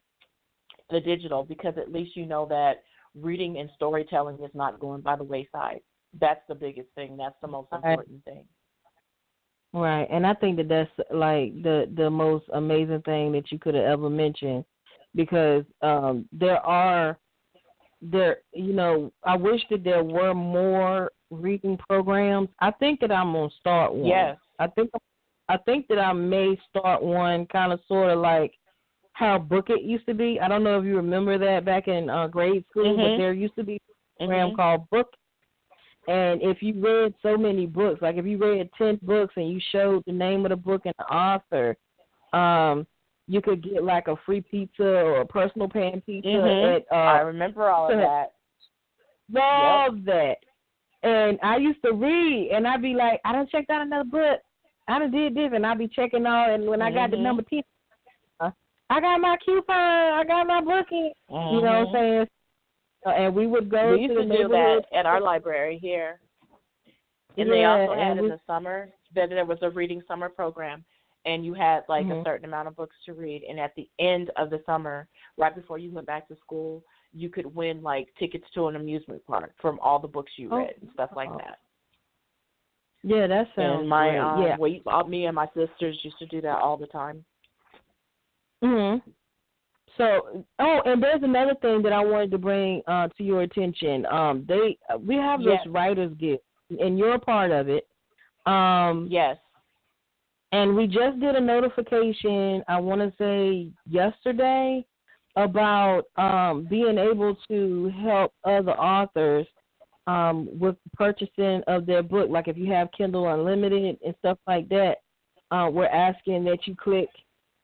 S3: digital, because at least you know that reading and storytelling is not going by the wayside. That's the biggest thing. That's the most important thing.
S5: Right, and I think that's like the most amazing thing that you could have ever mentioned, because I wish that there were more reading programs. I think that I'm gonna start one.
S3: Yes.
S5: I think that I may start one, kind of sort of like how Book It used to be. I don't know if you remember that back in grade school, but there used to be a program called Book It. And if you read so many books, like if you read 10 books and you showed the name of the book and the author, you could get like a free pizza or a personal pan pizza.
S3: I remember all of that.
S5: love that. And I used to read, and I'd be like, I done checked out another book. I done did this, and I'd be checking all, and when I got to number 10, I got my coupon, I got my booking. You know what I'm saying? And we would go
S3: we used
S5: to the
S3: to do that at our library here. And they also had in the summer, that there was a reading summer program, and you had like a certain amount of books to read. And at the end of the summer, right before you went back to school, you could win like tickets to an amusement park from all the books you read and stuff like that.
S5: Yeah, that sounds
S3: great. Me and my sisters used to do that all the time.
S5: So, and there's another thing that I wanted to bring to your attention. We have this Writers Guild, and you're a part of it.
S3: Yes.
S5: And we just did a notification, I want to say yesterday, about being able to help other authors with purchasing of their book. Like if you have Kindle Unlimited and stuff like that, we're asking that you click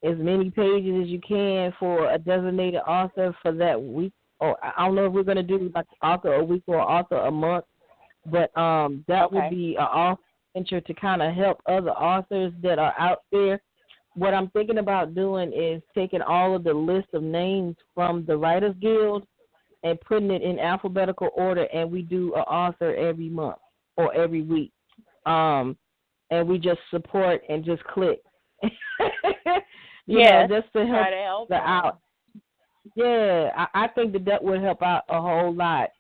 S5: as many pages as you can for a designated author for that week. Or I don't know if we're going to do like author a week or author a month, but that would be an author venture to kind of help other authors that are out there. What I'm thinking about doing is taking all of the list of names from the Writers Guild and putting it in alphabetical order, and we do an author every month or every week. And we just support and just click. Just to help the out. Yeah, I think that would help out a whole lot.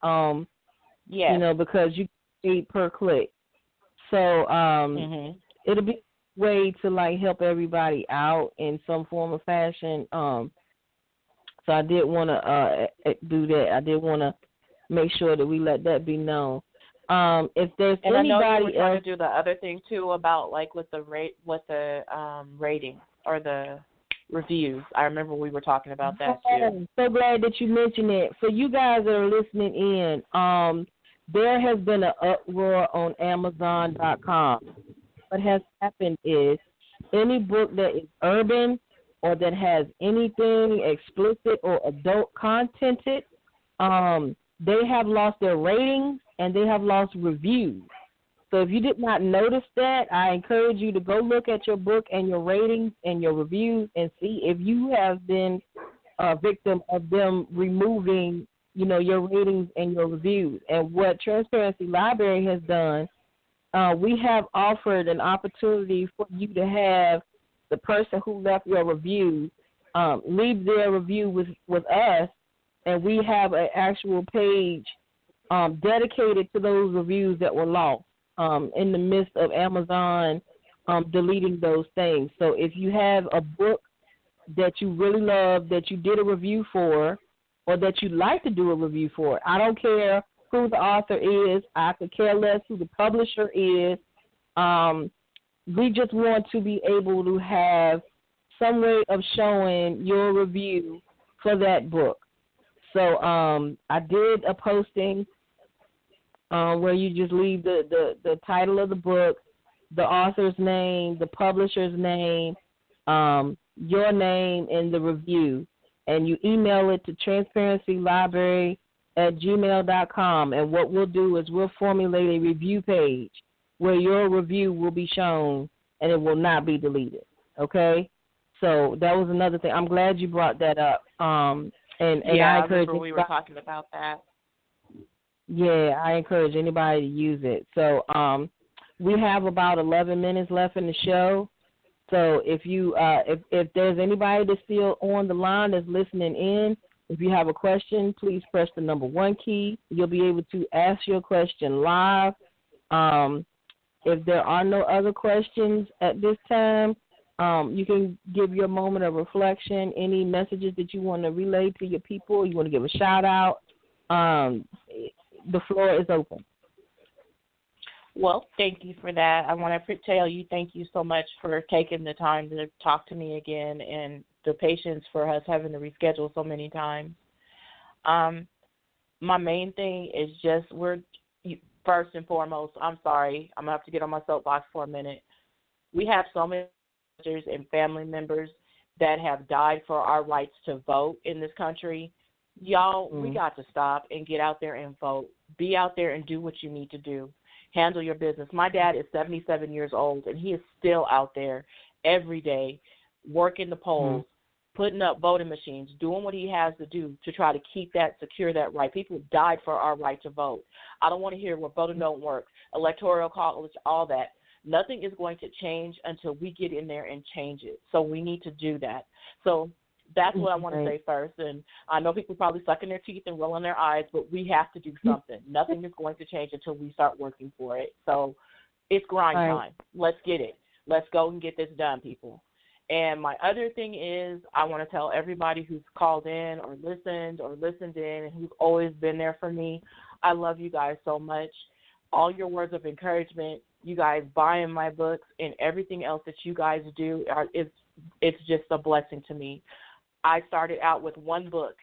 S5: Because you pay per click. So it'll be a way to like help everybody out in some form or fashion. So I did want to do that. I did want to make sure that we let that be known. If there's anybody
S3: I know you were trying
S5: else
S3: to do the other thing too about like with the rating or the reviews. I remember we were talking about that too.
S5: I'm so glad that you mentioned it. For you guys that are listening in, there has been an uproar on Amazon.com. What has happened is any book that is urban or that has anything explicit or adult contented, they have lost their ratings and they have lost reviews. So if you did not notice that, I encourage you to go look at your book and your ratings and your reviews and see if you have been a victim of them removing, your ratings and your reviews. And what Transparency Library has done, we have offered an opportunity for you to have the person who left your review leave their review with us, and we have an actual page dedicated to those reviews that were lost in the midst of Amazon deleting those things. So if you have a book that you really love, that you did a review for, or that you'd like to do a review for, I don't care who the author is. I could care less who the publisher is. We just want to be able to have some way of showing your review for that book. So I did a posting where you just leave the title of the book, the author's name, the publisher's name, your name, and the review. And you email it to transparencylibrary@gmail.com. And what we'll do is we'll formulate a review page where your review will be shown and it will not be deleted. Okay? So that was another thing. I'm glad you brought that up. And I encourage
S3: remember we were talking about that.
S5: Yeah, I encourage anybody to use it. So we have about 11 minutes left in the show. So if you if there's anybody that's still on the line that's listening in, if you have a question, please press the number 1 key. You'll be able to ask your question live. If there are no other questions at this time, you can give your moment of reflection, any messages that you want to relay to your people, you want to give a shout out. The floor is open.
S3: Well, thank you for that. I want to tell you thank you so much for taking the time to talk to me again and the patience for us having to reschedule so many times. My main thing is just first and foremost, I'm sorry, I'm going to have to get on my soapbox for a minute. We have so many sisters and family members that have died for our rights to vote in this country. Y'all, we got to stop and get out there and vote. Be out there and do what you need to do. Handle your business. My dad is 77 years old, and he is still out there every day working the polls, putting up voting machines, doing what he has to do to try to keep that, secure that right. People died for our right to vote. I don't want to hear what voting don't work, electoral college, all that. Nothing is going to change until we get in there and change it. So we need to do that. So that's what I want to say first. And I know people probably sucking their teeth and rolling their eyes, but we have to do something. Nothing is going to change until we start working for it. So it's grind time. Let's get it. Let's go and get this done, people. And my other thing is I want to tell everybody who's called in or listened in and who's always been there for me, I love you guys so much. All your words of encouragement, you guys buying my books, and everything else that you guys do, it's just a blessing to me. I started out with one book,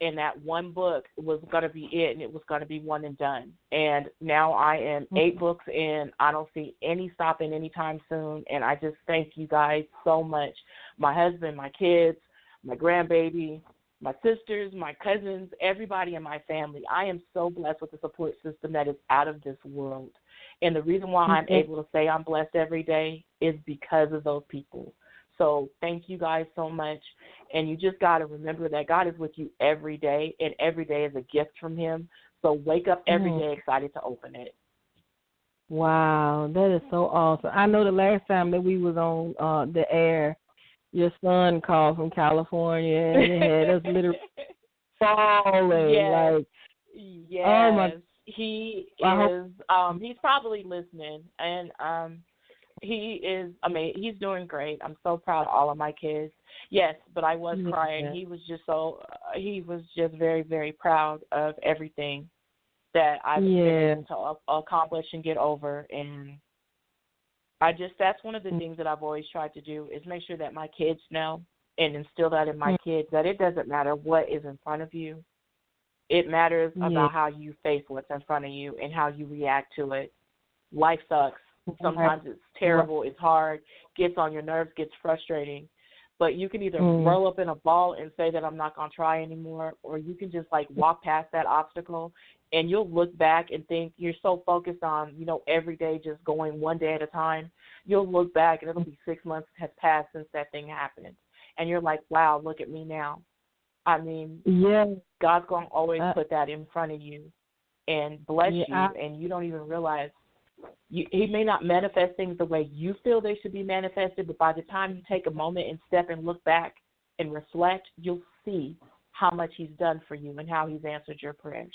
S3: and that one book was going to be it, and it was going to be one and done. And now I am 8 books in. I don't see any stopping anytime soon, and I just thank you guys so much. My husband, my kids, my grandbaby, my sisters, my cousins, everybody in my family. I am so blessed with a support system that is out of this world. And the reason why I'm able to say I'm blessed every day is because of those people. So thank you guys so much. And you just got to remember that God is with you every day, and every day is a gift from him. So wake up every day excited to open it.
S5: Wow, that is so awesome. I know the last time that we was on the air, your son called from California and it had us literally falling.
S3: Yes.
S5: Like, oh my.
S3: He is, he's probably listening, and he is, he's doing great. I'm so proud of all of my kids. Yes, but I was crying. He was just very, very proud of everything that I've been able to accomplish and get over. And that's one of the things that I've always tried to do is make sure that my kids know and instill that in my kids, that it doesn't matter what is in front of you. It matters about how you face what's in front of you and how you react to it. Life sucks. Sometimes it's terrible, it's hard, gets on your nerves, gets frustrating. But you can either roll up in a ball and say that I'm not going to try anymore, or you can just like walk past that obstacle and you'll look back and think you're so focused on, every day just going one day at a time. You'll look back and it'll be 6 months has passed since that thing happened. And you're like, wow, look at me now. God's going to always put that in front of you and bless you, and you don't even realize. He may not manifest things the way you feel they should be manifested, but by the time you take a moment and step and look back and reflect, you'll see how much he's done for you and how he's answered your prayers.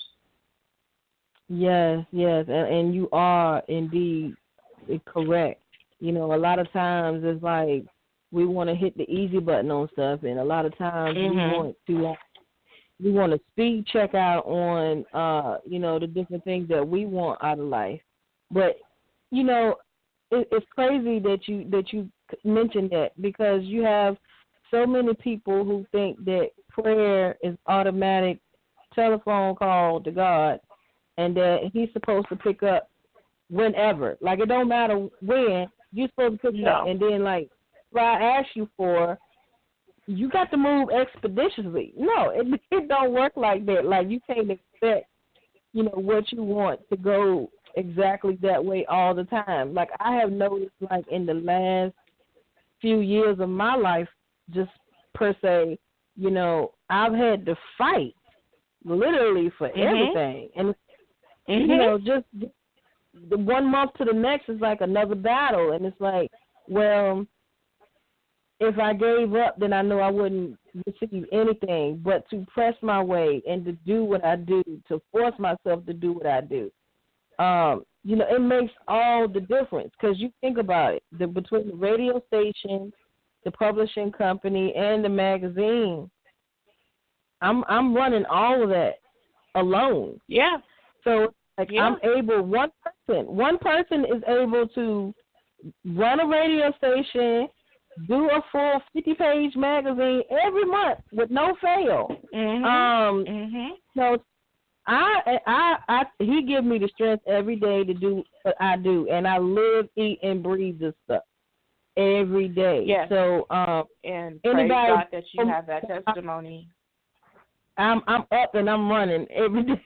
S5: Yes, and you are indeed correct. A lot of times it's like we want to hit the easy button on stuff, and a lot of times we want to speed check out on the different things that we want out of life. But it's crazy that you mentioned that, because you have so many people who think that prayer is automatic telephone call to God, and that He's supposed to pick up whenever. Like, it don't matter when, you're supposed to pick up, and then like what I ask you for, you got to move expeditiously. No, it don't work like that. Like, you can't expect what you want to go exactly that way all the time. Like, I have noticed, like, in the last few years of my life, just per se, I've had to fight literally for everything. And, just the 1 month to the next is like another battle. And it's like, well, if I gave up, then I know I wouldn't receive anything. But to press my way and to do what I do, to force myself to do what I do, it makes all the difference. Because you think about it, between the radio station, the publishing company, and the magazine, I'm running all of that alone.
S3: Yeah.
S5: So I'm able. One person is able to run a radio station, do a full 50-page magazine every month with no fail. So he gives me the strength every day to do what I do, and I live, eat, and breathe this stuff every day.
S3: Yes.
S5: So
S3: and praise God that you have that testimony.
S5: I'm up and I'm running every day.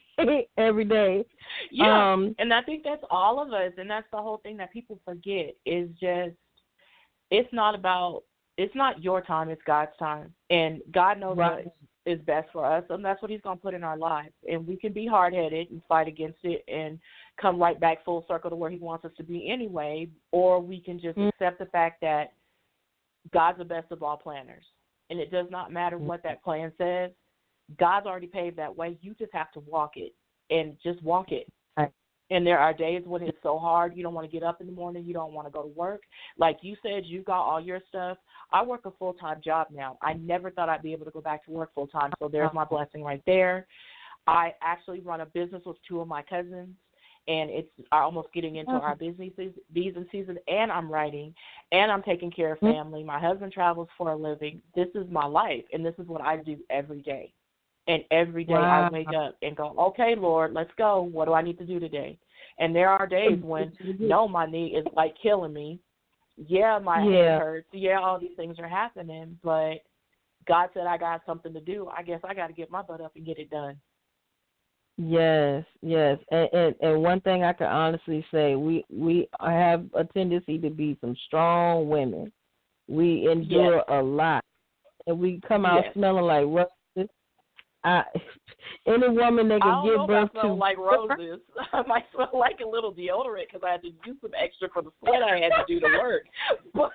S5: every day.
S3: Yeah, and I think that's all of us, and that's the whole thing that people forget is just it's not your time, it's God's time, and God knows
S5: Right.
S3: what is best for us, and that's what He's going to put in our lives. And we can be hard-headed and fight against it and come right back full circle to where He wants us to be anyway, or we can just accept the fact that God's the best of all planners, and it does not matter what that plan says. God's already paved that way. You just have to walk it, and just walk it.
S5: Right.
S3: And there are days when it's so hard, you don't want to get up in the morning, you don't want to go to work. Like you said, you got all your stuff. I work a full-time job now. I never thought I'd be able to go back to work full-time, so there's my blessing right there. I actually run a business with two of my cousins, and it's almost getting into our busy season, and I'm writing, and I'm taking care of family. My husband travels for a living. This is my life, and this is what I do every day. And every day I wake up and go, okay, Lord, let's go. What do I need to do today? And there are days when, no, my knee is like killing me. Yeah, my head hurts. Yeah, all these things are happening. But God said I got something to do. I guess I got to get my butt up and get it done.
S5: Yes. And one thing I can honestly say, we have a tendency to be some strong women. We endure a lot. And we come out smelling like roses. Any woman that can give birth to. I smell
S3: like roses. I might smell like a little deodorant because I had to do some extra for the sweat I had to do to work. But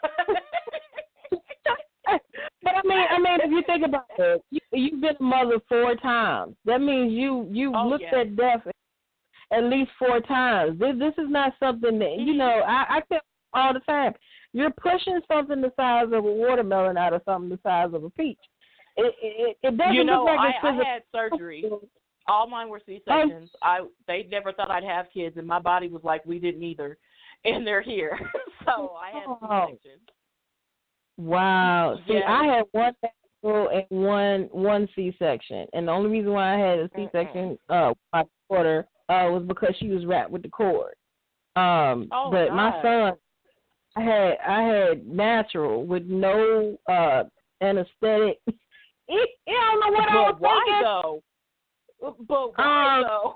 S5: I mean, if you think about it, you've been a mother 4 times. That means you looked at death at least 4 times. This is not something that I tell all the time. You're pushing something the size of a watermelon out of something the size of a peach. It doesn't look like
S3: I had surgery. All mine were C-sections. They never thought I'd have kids, and my body was like, we didn't either, and they're here. So I had C-sections.
S5: Wow. See, I had one natural and one C-section, and the only reason why I had a C-section, my daughter, was because she was wrapped with the cord. But God. My son, I had natural with no anesthetic. I don't know what I was thinking.
S3: But why though?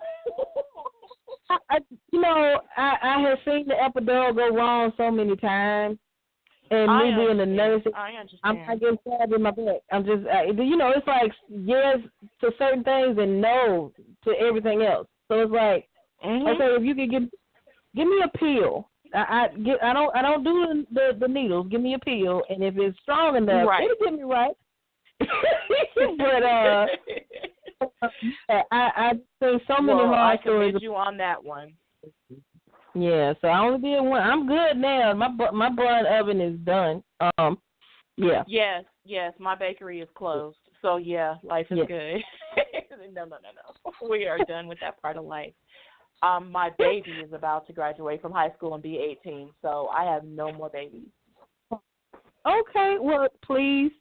S5: I have seen the epidural go wrong so many times, and me being a nurse, I'm not getting stabbed in my back. I'm just, it's like yes to certain things and no to everything else. So it's like, okay, if you could give me a pill. I don't do the needles. Give me a pill, and if it's strong enough, it'll get me right. But I think so many hard stories.
S3: I commend you on that one.
S5: Yeah, so I only did one. I'm good now. My bun oven is done. Yeah.
S3: Yes. My bakery is closed. So yeah, life is good. No. We are done with that part of life. My baby is about to graduate from high school and be 18, so I have no more babies.
S5: Okay, well, please.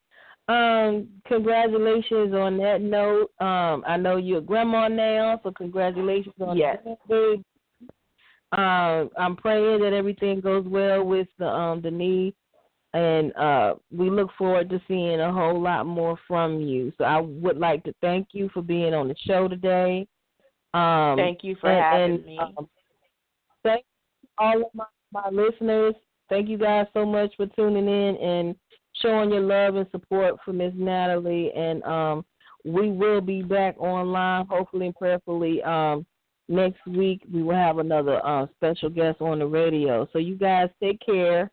S5: Congratulations on that note. I know you're a grandma now, so congratulations on that, baby. I'm praying that everything goes well with the knee, and we look forward to seeing a whole lot more from you. So I would like to thank you for being on the show today.
S3: Thank you for having me.
S5: Thank all of my listeners. Thank you guys so much for tuning in and showing your love and support for Miss Natalie. And we will be back online, hopefully and prayerfully. Next week, we will have another special guest on the radio. So you guys take care,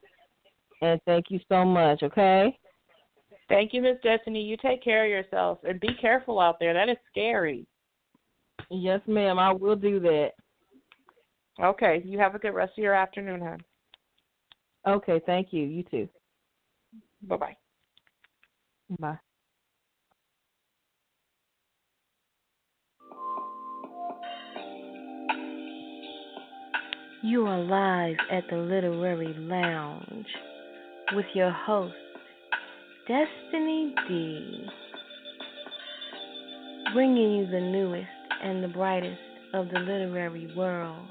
S5: and thank you so much, okay?
S3: Thank you, Miss Destinee. You take care of yourself, and be careful out there. That is scary.
S5: Yes, ma'am. I will do that.
S3: Okay. You have a good rest of your afternoon, hon.
S5: Okay. Thank you. You too.
S3: Bye-bye.
S5: Bye.
S6: You are live at the Literary Lounge with your host, Destinee D, bringing you the newest and the brightest of the literary world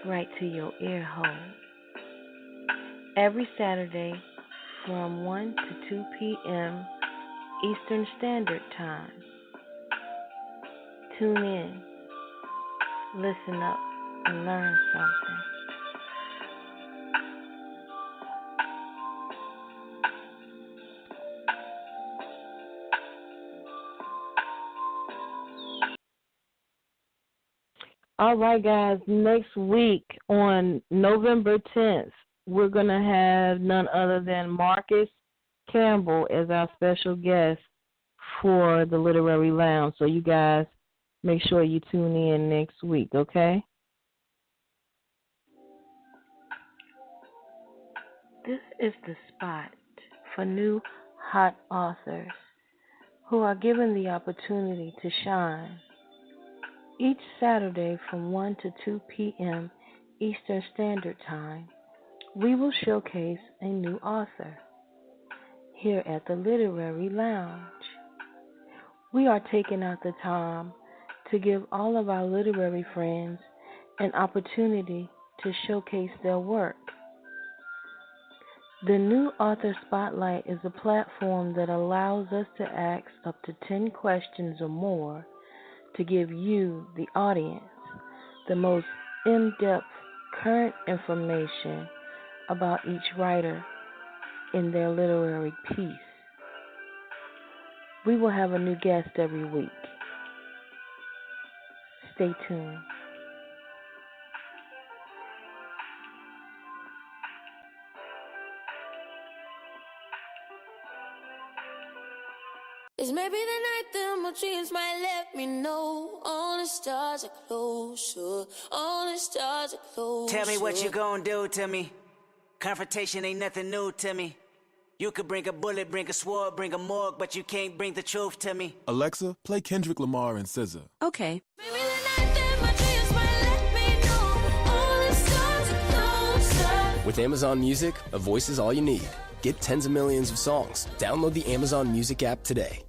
S6: right to your ear hole. Every Saturday from 1 to 2 p.m. Eastern Standard Time. tune in, listen up, and learn something.
S5: All right, guys. Next week on November 10th, we're going to have none other than Marcus Campbell as our special guest for the Literary Lounge. So you guys make sure you tune in next week, okay?
S6: This is the spot for new hot authors who are given the opportunity to shine. Each Saturday from 1 to 2 p.m. Eastern Standard Time, we will showcase a new author here at the Literary Lounge. We are taking out the time to give all of our literary friends an opportunity to showcase their work. The new Author Spotlight is a platform that allows us to ask up to 10 questions or more to give you, the audience, the most in-depth current information about each writer in their literary piece. We will have a new guest every week. Stay tuned.
S8: It's maybe the night that my dreams might let me know. All the stars are closer. All the stars are closer.
S9: Tell me what you gonna do to me. Confrontation ain't nothing new to me. You could bring a bullet, bring a sword, bring a morgue, but you can't bring the truth to me.
S2: Alexa, play Kendrick Lamar and SZA.
S8: Okay. Maybe the night that my dreams might let me know. All the stars are closer.
S4: With Amazon Music, a voice is all you need. Get tens of millions of songs. Download the Amazon Music app today.